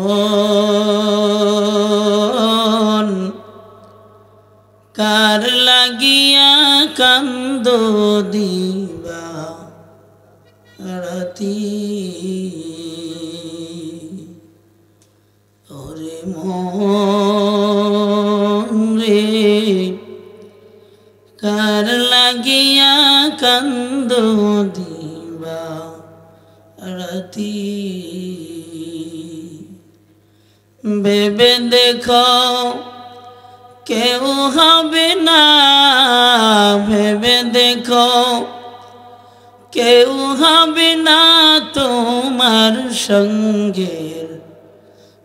মন কার লাগিয়া কান্দো দিবা রাতি ওরে মন রে কার লাগিয়া কান্দো দিবা রাতি ভেবে দেখো কেউ হবে না ভেবে দেখো কেউ হবে না তোমার সঙ্গের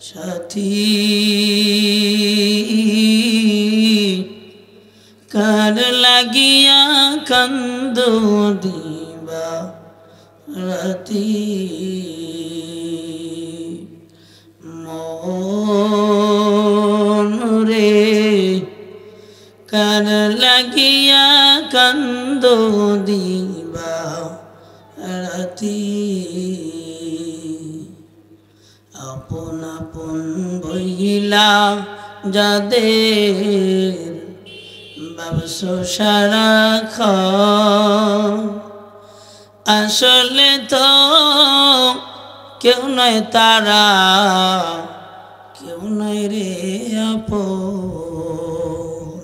সাথী কার লাগিয়া কান্দো দিবা রাতি মন রে কার লাগিয়া কান্দো দিবা রাতি আপন আপন বইলা যাদের ভাবছো সারাক্ষণ আসলে তো কেউ নয় তারা কেউ নয় রে আপন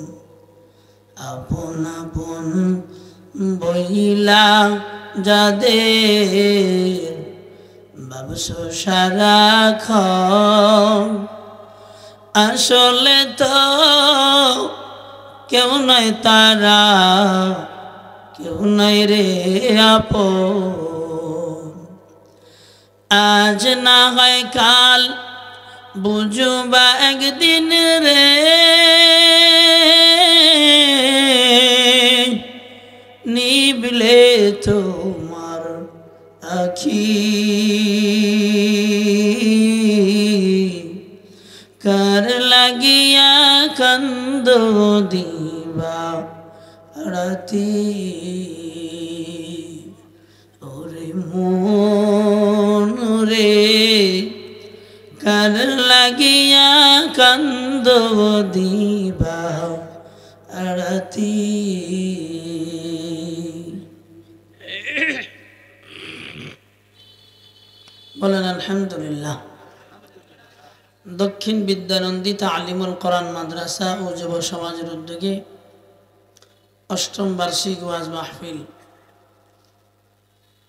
আপন আপন বইলা যাদের ভাবছো সারাক্ষণ আসলে তো কেউ নয় তারা কেউ নয় রে আপন আজ না হয় কাল বুঝবা একদিন রে নিবলে তোমার আখি কার লাগিয়া কান্দো দিবা রাতি ওরে মন রে কার লাগিয়া কান্দো দিবা রাতি বলেন আলহামদুলিল্লাহ। দক্ষিণ বিদ্যানন্দী তালিমুল কোরআন মাদ্রাসা ও যুব সমাজের উদ্যোগে অষ্টম বার্ষিক ওয়াজ মাহফিল।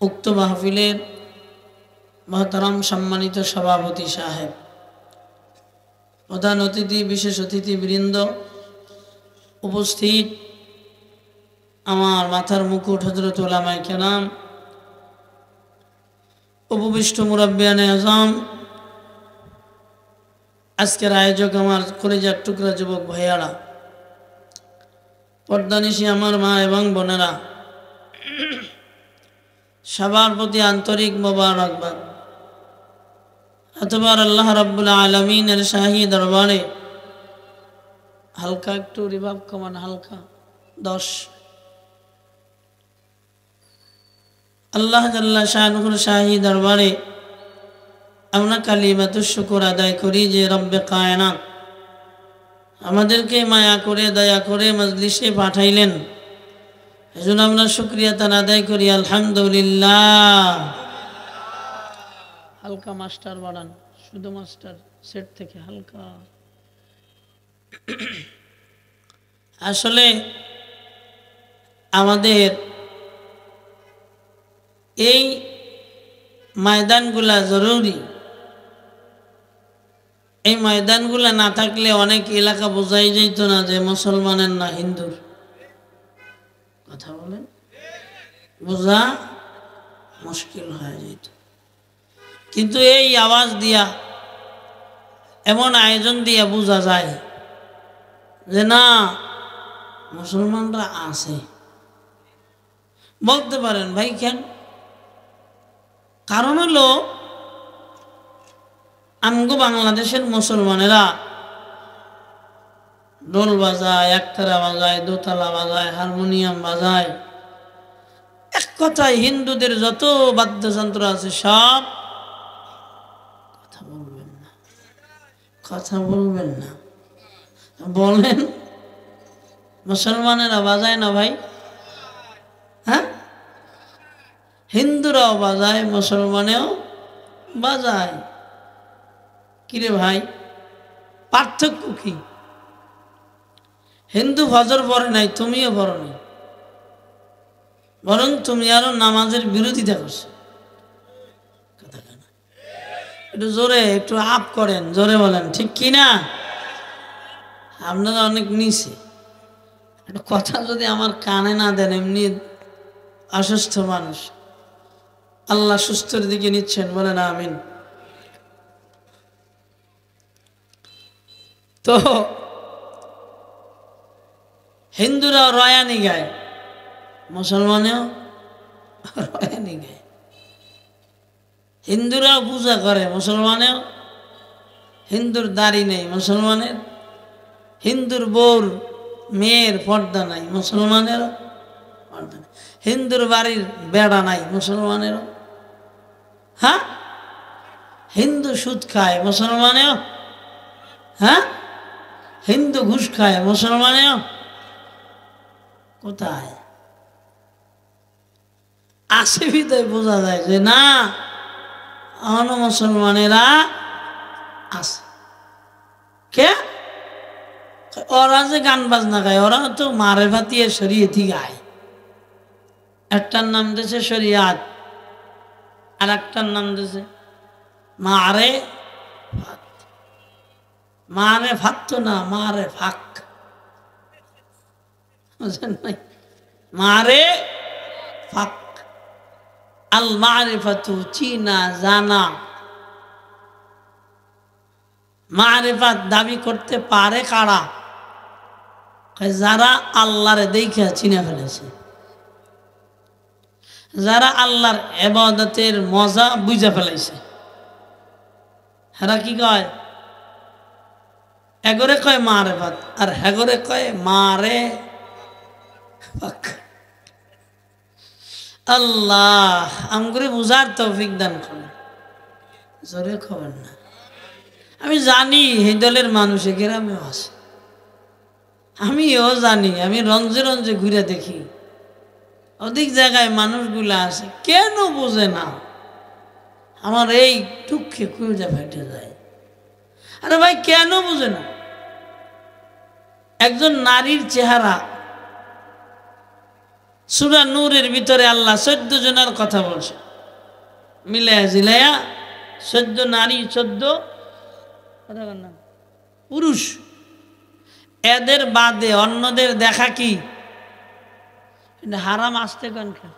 উক্ত মাহফিলের মহতারাম সম্মানিত সভাপতি সাহেব, প্রধান অতিথি, বিশেষ অতিথিবৃন্দ, উপস্থিত আমার মাথার মুকুট হযরত উলামায়ে কেরাম, উপবিষ্ট মুরাব্বিয়ানে আযম, আজকের আয়োজক আমার কলেজার টুকরা যুবক ভাইয়ারা, পর্দানিশী আমার মা এবং বোনেরা, সবার প্রতি আন্তরিক মোবারকবাদ। এতবার আল্লাহ রাব্বুল আলামিনের শাহী দরবারে হালকা একটু রিভাব কমান, হালকা 10। আল্লাহ জাল্লা শানুর শাহী দরবারে আমরা কালিমাতুশ শুকর আদায় করি যে রব্বে কায়নাত আমাদেরকে মায়া করে দয়া করে মজলিসে পাঠাইলেন, এজন্য আমরা শুকরিয়া তার আদায় করি আলহামদুলিল্লাহ। হালকা মাস্টার বাড়ান, শুধু মাস্টার সেট থেকে হালকা। আসলে আমাদের এই ময়দানগুলা জরুরি। এই ময়দানগুলা না থাকলে অনেক এলাকা বোঝাই যেত না যে মুসলমানের না হিন্দুর। কথা বলেন, বোঝা মুশকিল হয়ে যেত। কিন্তু এই আওয়াজ দিয়া, এমন আয়োজন দিয়া বোঝা যায় যে না, মুসলমানরা আছে। বলতে পারেন ভাই কেন? কারণ হলো আমগো বাংলাদেশের মুসলমানেরা ঢোল বাজায়, একতারা বাজায়, দোতালা বাজায়, হারমোনিয়াম বাজায়। এক কথায় হিন্দুদের যত বাদ্যযন্ত্র আছে সব, কথা বলবেন না, কথা বলবেন না, বলেন। মুসলমানেরা বাজায় না ভাই? হ্যাঁ, হিন্দুরাও বাজায়, মুসলমানেও বাজায়। কিরে ভাই, পার্থক্য কি? হিন্দু ফজর পড়ে নাই, তুমিও পড়ো নাই, বরং তুমি আরো নামাজের বিরোধিতা করছো। কথা কেন? একটু জোরে, একটু আপ করেন, জোরে বলেন, ঠিক কি না? আপনারা অনেক নিচে। একটা কথা যদি আমার কানে না দেন, এমনি অসুস্থ মানুষ, আল্লাহ সুস্থের দিকে নিচ্ছেন, বলেন আমিন। তো হিন্দুরাও রয়ানি গায়, মুসলমানেও রয়ানি গায়। হিন্দুরাও পূজা করে, মুসলমানেও। হিন্দুর দাড়ি নেই, মুসলমানের। হিন্দুর বউর মেয়ের পর্দা নাই, মুসলমানেরও পর্দা নাই। হিন্দুর বাড়ির বেড়া নাই, মুসলমানেরও। হ্যাঁ, হিন্দু সুদ খায়, মুসলমানেও। হ্যাঁ, হিন্দু ঘুষ খায়, মুসলমানেও। কোথায় আসে বিদায় বোঝা যায় যে না, অন্য মুসলমানেরা আছে। কে? ওরা যে গান বাজনা গায়, ওরা তো মারে ভাতিয়ে শরীয়তি গায়। একটার নাম দিয়েছে শরিয়াত, আর একটার নাম দিয়েছে মারে ফাত। মারে ফাত তো না, মারে ফাক, বুঝেন নাই? মারে ফাক। আল মারিফাতু চিনা জানা। মারিফাত দাবি করতে পারে কারা? যারা আল্লাহরে দেখে চিনে ফেলেছে, যারা আল্লাহর ইবাদতের মজা বুঝে ফেলেছে। হেরা কি কয়? এগরে কয় মারিফাত, আর হেগরে কয় মারে ফাক। আল্লাহ আমগরে বুঝার তৌফিক দান করেন, জোরে খবর না। আমি জানি এই দলের মানুষ গ্রামেও আছে, আমিও জানি। আমি রঞ্জে রঞ্জে ঘুরে দেখি, অধিক জায়গায় মানুষগুলা আছে, কেন বোঝে না? আমার এই দুঃখে কুজা ফেটে যায়। আরে ভাই, কেন বোঝে না? একজন নারীর চেহারা, সূরা নূরের ভিতরে আল্লাহ 14 জনের কথা বলছে, মিলায়া জিলায়া 14 নারী, 14 পুরুষ। এদের বাদে অন্যদের দেখা কি হারাম? আসতে কন কেন?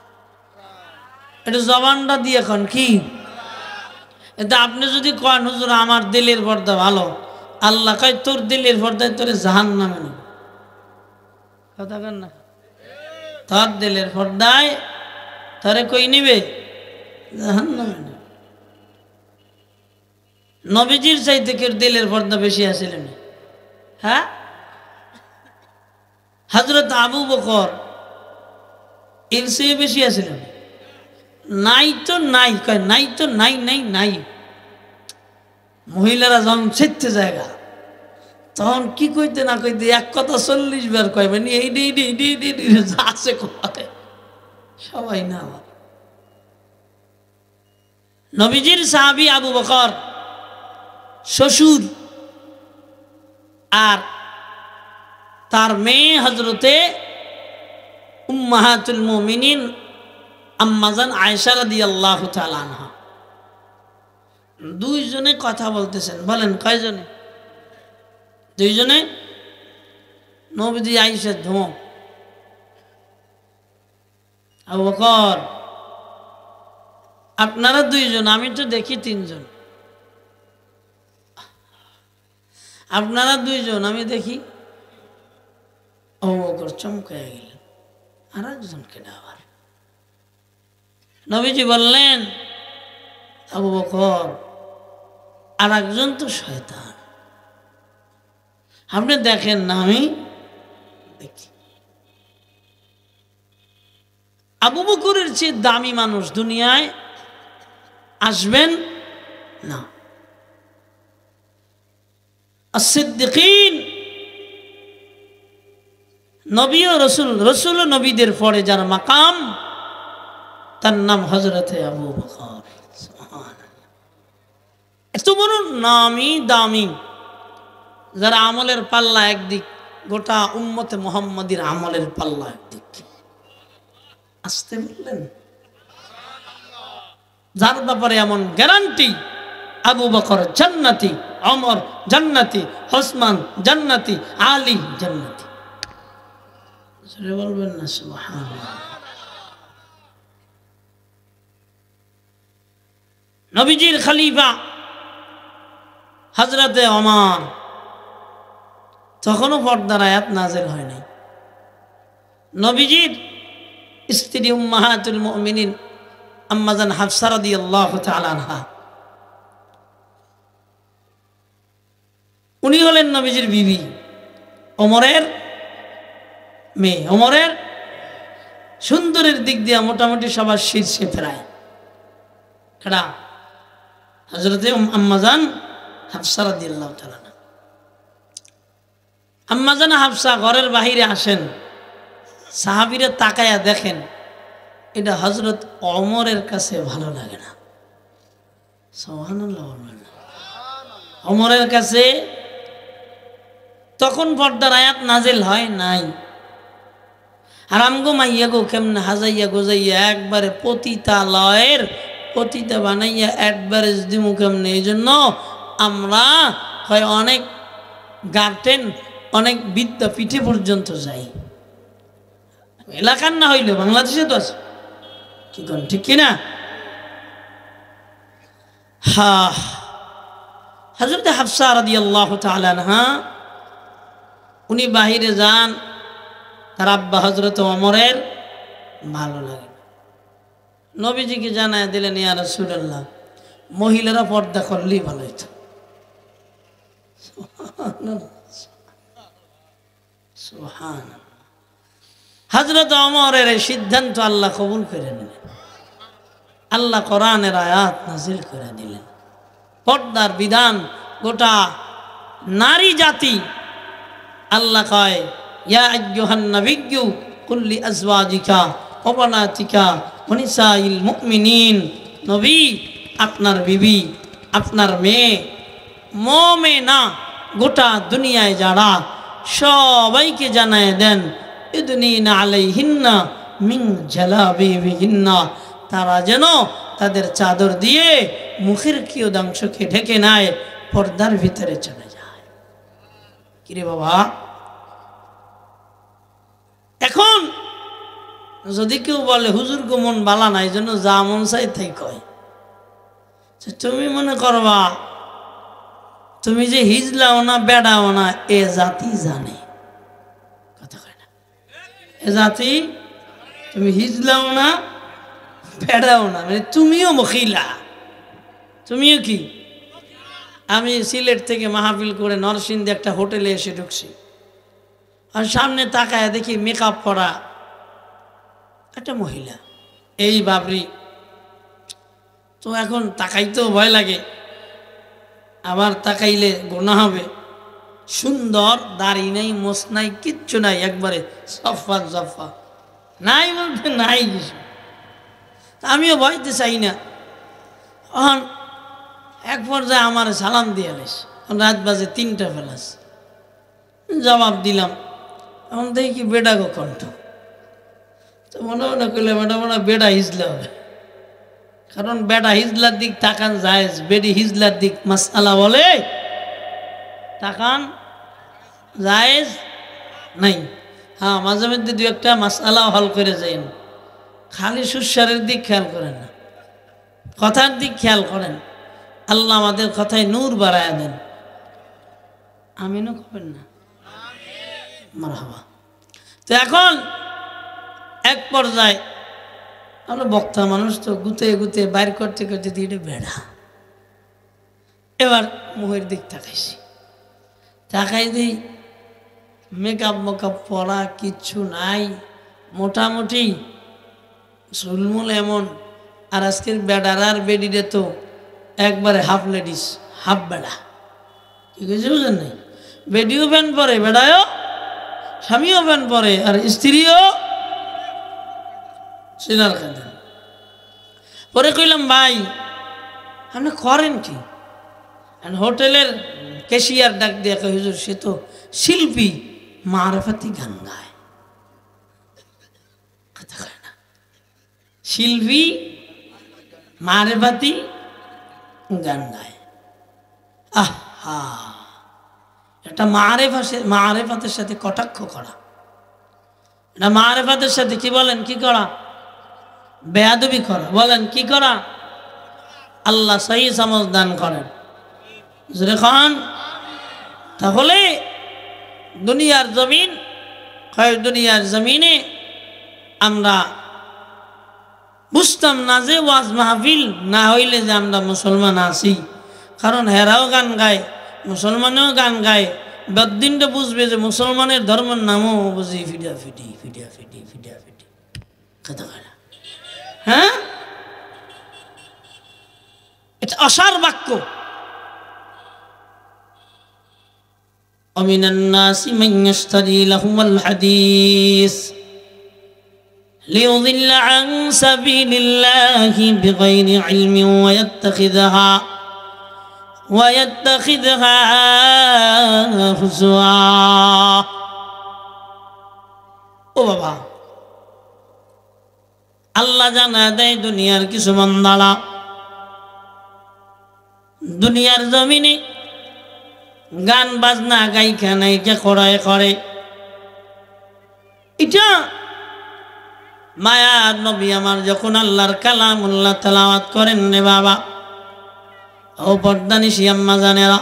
এটা জবানটা দিয়ে কন কি? এটা আপনি যদি কন হুজুর আমার দিলের পর্দা ভালো, আল্লাহ কয় তোর দিলের পর্দায় তোরে জাহান্নামে নেব। কথা কন না? তোর দিলের পর্দায় তোরে কই নিবে? জাহান্নামে নেবে। নবীজির চাইতে কেউ দিলের পর্দা বেশি আসিলেন? হ্যাঁ, হযরত আবু বকর এর চেয়ে বেশি আসিলেন? নাই তো নাই, কয় নাই তো নাই, নাই নাই। মহিলারা যখন ছেড়তে জায়গা, তখন কি কইতে না কইতে এক কথা 40 বার কয়, মানে এই আছে কোথায় সবাই না। নবীজির সাহাবী আবু বকর শ্বশুর আর তার মেয়ে হযরতে উম্মাহাতুল মুমিনিন আম্মাজান আয়েশা রাদিয়াল্লাহু তাআলা আনহা, দুইজনে কথা বলতেছেন। বলেন কয়জনে? দুইজনে। নবীজি আয়েশা ধমক, আবু বকর আপনারা দুইজন, আমি তো দেখি 3 জন। আপনারা দুইজন, আমি দেখি। আবু বকর চমকায় গেলেন, আর একজনকে আবার। নবীজি বললেন, আবু বকর আর একজন তো শয়তান, আপনি দেখেন না? আমি দেখি। আবু বকরের চেয়ে দামি মানুষ দুনিয়ায় আসবেন না। as-siddiqin, নবী ও রসুল, রসুল ও নবীদের পরে যার মাকাম তার নাম হযরতে আবু বকর। এত বড় নামি দামি, যারা আমলের পাল্লা একদিক, গোটা উম্মতে মুহাম্মাদির আমলের পাল্লা একদিক। আসতে বললেন, যার ব্যাপারে এমন গ্যারান্টি, আবু বকর জান্নাতি, ওমর জান্নাতি, ওসমান জান্নাতি, আলী জান্নাতি। বলবেন না সুবহানাল্লাহ। নবীজির খলিফা হযরতে ওমর, তখনও পর্দার আয়াত নাযিল হয় নাই। নবীজির স্ত্রী উম্মাহাতুল মুমিনিন আম্মা জান হাফসা রাদিয়াল্লাহু তাআলা আনহা, উনি হলেন নবীজির বিবি, ওমরের মেয়ে। ওমরের সুন্দরের দিক দিয়ে মোটামুটি সবার শীর্ষে প্রায় খেড়া হযরতে আম্মা জান হাফসা রাদিয়াল্লাহু তাআলা। আম্মা জান হাফসা ঘরের বাহিরে আসেন, সাহাবীরা তাকায়া দেখেন এটা হযরত ওমরের কাছে ভালো লাগে না। সুবহানাল্লাহ। ওমরের কাছে তখন পর্দার আয়াত নাজিল হয় নাই। আর আমগো মাইয়া গো কেমনে হাজাইয়া গোজাইয়া একবারে পতিতালয়ের পতিতা বানাইয়া অ্যাডভারেজ দিমু কেমনে? এই জন্য আমরা হয় অনেক গার্টেন, অনেক বিদ্যাপীঠে পর্যন্ত যাই, এলাকার না হইলে বাংলাদেশে তো আছে, কি কোন ঠিক কিনা? হ্যাঁ, হযরত হাফসা রাদিয়াল্লাহু তাআলা আনহা উনি বাহিরে যান, তার আব্বা হযরত ওমরের ভালো লাগে। নবীজিকে জানায় দিলেন, ইয়া রাসূলুল্লাহ, মহিলারা পর্দা করলেই ভালো হইতো। সুবহানাল্লাহ। হযরত ওমরের এই সিদ্ধান্ত আল্লাহ কবুল করে নিলেন। আল্লাহ কোরআনের আয়াত নাযিল করে দিলেন, পর্দার বিধান গোটা নারী জাতি। আল্লাহ কয়, ইয়া আইয়ুহান নাবিয়্যু কুল লি আজওয়াজিকা ওয়া বানাতিকা ওয়া নিসাইল মুমিনিন, নবী আপনার বিবি, আপনার মেয়ে, মুমিনা গোটা দুনিয়ায় যারা, সবাইকে জানায় দেন, ইদনিনা আলাইহিন্না মিন জালাবিবিহিন্না, তারা যেন তাদের চাদর দিয়ে মুখের কিয়দাংশকে ঢেকে নেয়, পর্দার ভিতরে চলে যায়। কিরে বাবা, এখন যদি কেউ বলে হুজুর গো মন বালা নাই, জন্য যা মন চাই তাই কয়, তুমি মনে করবা তুমি যে হিজলাও না বেড়াও না, এ জাতি জানে। কথা কয় না? এ জাতি তুমি হিজলাও না বেড়াও না, মানে তুমিও মহিলা, তুমিও কি? আমি সিলেট থেকে মাহফিল করে নরসিংদী একটা হোটেলে এসে ঢুকছি, আর সামনে তাকায় দেখি মেকআপ করা একটা মহিলা, এই বাবরি। তো এখন তাকাইতেও ভয় লাগে, আবার তাকাইলে গোনা হবে। সুন্দর, দাড়ি নাই, মোছ নাই, কিচ্ছু নাই, একবারে সফা জফা নাই, বলতে নাই কিছু। আমিও ভয়তে চাই না। এখন এক পর্যায়ে আমার সালাম দিয়ে আলিস, রাত বাজে 3টা ফেলাস, জবাব দিলাম। এখন দেখি বেডা গো কণ্ঠ, তো মনে মনে করলে ম্যাডাম মনে বেডা হিজলা হবে, কারণ বেডা হিজলার দিক তাকান জায়েজ, বেডি হিজলার দিক মাসআলা বলে তাকান জায়েজ নাই। হ্যাঁ, মাঝে মধ্যে 2-একটা মাসআলাও হল করে যাইন, খালি সুস্বারের দিক খেয়াল করেন না, কথার দিক খেয়াল করেন। আল্লাহ আমাদের কথায় নূর বাড়ায় দেন, আমিনও করবেন না? মারহাবা। তো এখন এক পর্যায়ে আমরা বক্তা মানুষ তো গুতে গুতে বাইর করতে করতে দিয়ে বেড়া, এবার মুখের দিক তাকাইছি, তাকাই দিই মেকআপ মেকআপ পরা কিচ্ছু নাই, মোটামুটি চুলমুল এমন। আর আজকের বেড়ার আর বেডিরে তো একবারে হাফ লেডিস হাফ বেড়া, কি কিছু বুঝেন নাই? বেডিও প্যান্ট পরে, বেড়ায়ও স্বামীও প্যান্ট পরে, আর স্ত্রীও সিনার খাদে। পরে কইলাম ভাই আপনি করেন কি? হোটেলের ক্যাশিয়ার ডাক দিয়ে কই হুজুর সে তো শিল্পী, মারফাতি গান গায়। কথা কয় না, শিল্পী মারফাতি গান গায়। আহা, এটা মারেফাতের সাথে কটাক্ষ করা, এটা মারেফাতের সাথে কি বলেন কি করা? বেয়াদবি করা। বলেন কি করা? আল্লাহ সহি সমঝ দান করেন। জোরে খান। তাহলে দুনিয়ার জমিনে আমরা বুঝতাম না যে ওয়াজ মাহফিল না হইলে যে আমরা মুসলমান আছি। কারণ হেরাও গান গায়, মুসলমানেও গান গায়। বদিনটা বুঝবে যে মুসলমানের ধর্মের নামও বুঝি ফিডিয়া ফিডি ফিডিয়া ফিডি ফিডিয়া ফিডি। কথা কয় না? হ্যাঁ, এটা অসার বাক্য। ومن الناس من يشتري لهو الحديث ليضل عن سبيل الله بغير علم ويتخذها هزوا। ও বাবা, আল্লাহ জানা দেয় দুনিয়ার কিছু বান্দারা দুনিয়ার জমিনে গান বাজনা গায়িকা নায়িকা করে। এটা মায়ার নবী আমার যখন আল্লাহর কালামুল্লাহ তেলাওয়াত করেন রে বাবা, ও পর্দানিশী আম্মা জানেরা,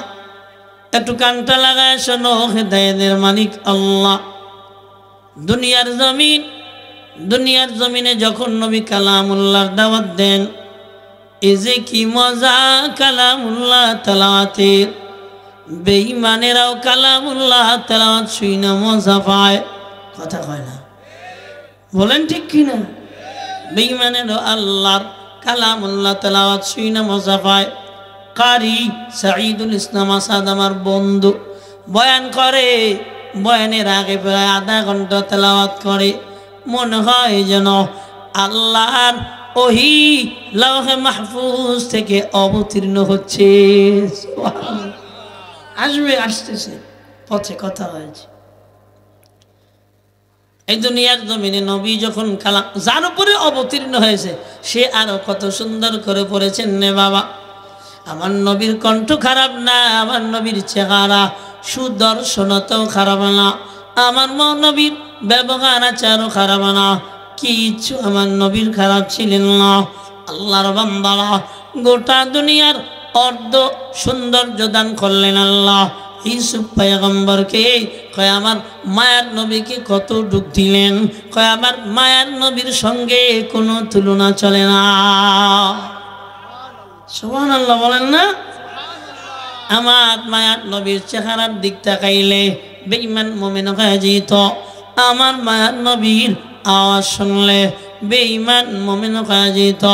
একটু কানটা লাগায় শোনো, হেদায়েতের মালিক আল্লাহ। দুনিয়ার জমিনে যখন নবী কালামুল্লাহর দাওয়াত দেন, এই যে কি মজা কালামুল্লাহ তেলাওয়াতের। বেঈমানেরাও কালামুল্লাহ তেলাওয়াত শুইনা মজা পায়। কথা কয় না? বলেন ঠিক কিনা? বেঈমানেরাও আল্লাহর কালামুল্লাহ তেলাওয়াত শুইনা মজা পায়। কারি সাঈদুল ইসলাম আসাদ আমার বন্ধু বয়ান করে, বয়ানের আগে প্রায় আধা ঘন্টা তেলাওয়াত করে। মনে হয় যেন আল্লাহর ওহী লাওহে মাহফুজ থেকে অবতীর্ণ হচ্ছে। আসতেছে পথে কথা হয়েছে। এই দুনিয়ার জমিনে নবী যখন কালাম যার উপরে অবতীর্ণ হয়েছে সে আরো কত সুন্দর করে পড়েছেন নে বাবা। আমার নবীর কণ্ঠ খারাপ না, আমার নবীর চেহারা সুদর্শনতাও খারাপ না, আমার নবীর ব্যবহার আচারও খারাপ না, কিছু আমার নবীর খারাপ ছিলেন না। আল্লাহর বান্দারা গোটা দুনিয়ার অর্ধ সৌন্দর্য দান করলেন আল্লাহ। ইউসুফ পয়গম্বরকে কয় আমার মায়ার নবীকে কত ডুব দিলেন, কয় আমার মায়ার নবীর সঙ্গে কোনো তুলনা চলে না। সুবহানাল্লাহ বলেন না? আমার মায়ার নবীর চেহারার দিক তাকাইলে বেঈমান মুমিন হয়ে যেত, আমার মায়ার নবীর আওয়াজ শুনলে বেঈমান মুমিন হয়ে যেত।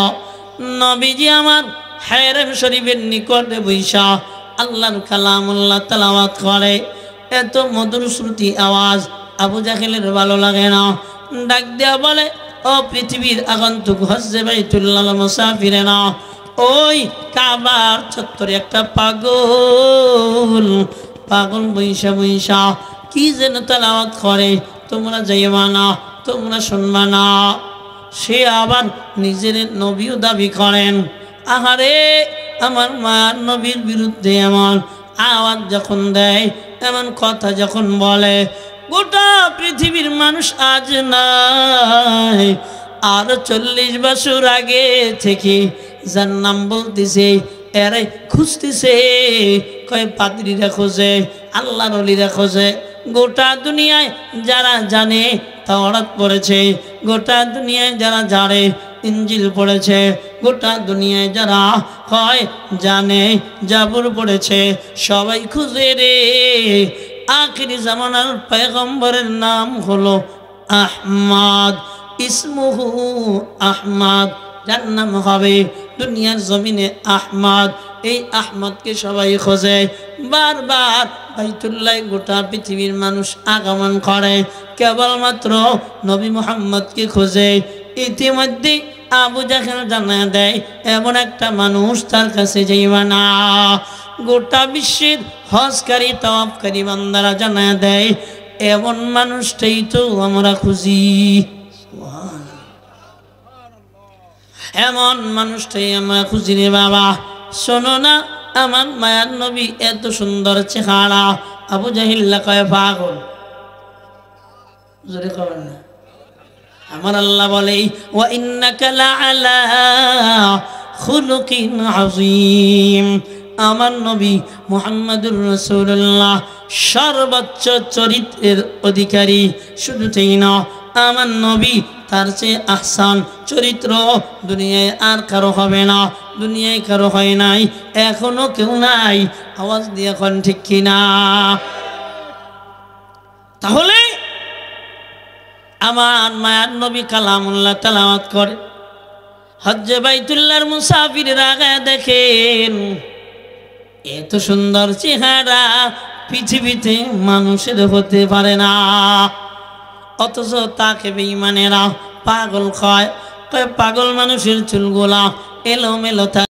নবীজি আমার হারম শরীফের নিকটে বৈশা আল্লাহর কালামুল্লাহ তেলাওয়াত করে। এত মধুর শ্রুতি আওয়াজ আবু জাহেলের ভালো লাগে না। ডাক দেয়া বলে, ও পৃথিবীর আগন্তুক হজ্জে বাইতুল্লাহ মুসাফিরেনা, ওই কাবার চত্বরে একটা পাগল বৈশা কি যেন তেলাওয়াত করে, তোমরা যাইবা না, তোমরা শুনবা না। সে আবার নিজের নবীও দাবি করেন। আহারে, আমার মায়ার নবীর বিরুদ্ধে এমন আওয়াজ যখন দেয়, এমন কথা যখন বলে, গোটা পৃথিবীর মানুষ আজ নাই, আর 40 বছর আগে থেকে যার নাম বলতেছে এরে খুঁজতেছে, কয় পাদ্রীরা খোঁজে, আল্লাহর ওলিরা খোঁজে। গোটা দুনিয়ায় যারা জানে তাওরাত পড়েছে, গোটা দুনিয়ায় যারা জানে ইঞ্জিল পড়েছে, গোটা দুনিয়ায় যারা হয় জানে জাবুর পড়েছে, সবাই খুঁজে রে আখিরি জামানার পয়গম্বরের নাম হলো আহমদ, ইসমুহু আহমদ, যার নাম হবে দুনিয়ার জমিনে আহমদ। এই আহমদকে সবাই খোঁজে, বারবার বাইতুল্লাহ গোটা পৃথিবীর মানুষ আগমন করে কেবলমাত্র নবী মুহাম্মদকে খোঁজে। ইতিমধ্যে আবু জাহেল জানা দেয় এমন একটা মানুষ তার কাছে যাইবা না। গোটা বিশ্বের হজকারী তাওয়াফকারী বান্দারা জানা দেয় এমন মানুষটাই তো আমরা খুঁজি। এমন মানুষটাই আমরা খুঁজি রে বাবা। শোনো না, আমার মায়ার নবী এত সুন্দর চেহারা। আবু জাহিল কয় পাগল, জোরে কবেন না। আমার আল্লাহ বলে ওয়া ইন্নাকা লাআলা খুলুকিন আযীম। আমার নবী মুহাম্মদুর রাসূলুল্লাহ সর্বোচ্চ চরিত্রের অধিকারী। শুধু তাই না, আমার নবী তার চেয়ে আহসান চরিত্র দুনিয়ায় আর কারো হবে না, দুনিয়ায় কারো হয় নাই, এখনো কেউ নাই। আওয়াজ দিয়ে এখন ঠিক কিনা? তাহলে আমার মায়ার নবী কালামুল্লাহ তেলাওয়াত করে। হজ্জে বাইতুল্লাহর মুসাফিররা আগায় দেখেন এত সুন্দর চেহারা পৃথিবীতে মানুষের হতে পারে না। অথচ তাকে বেঈমানেরা পাগল কয়। পাগল মানুষের চুলগুলা এলোমেলো থাকে।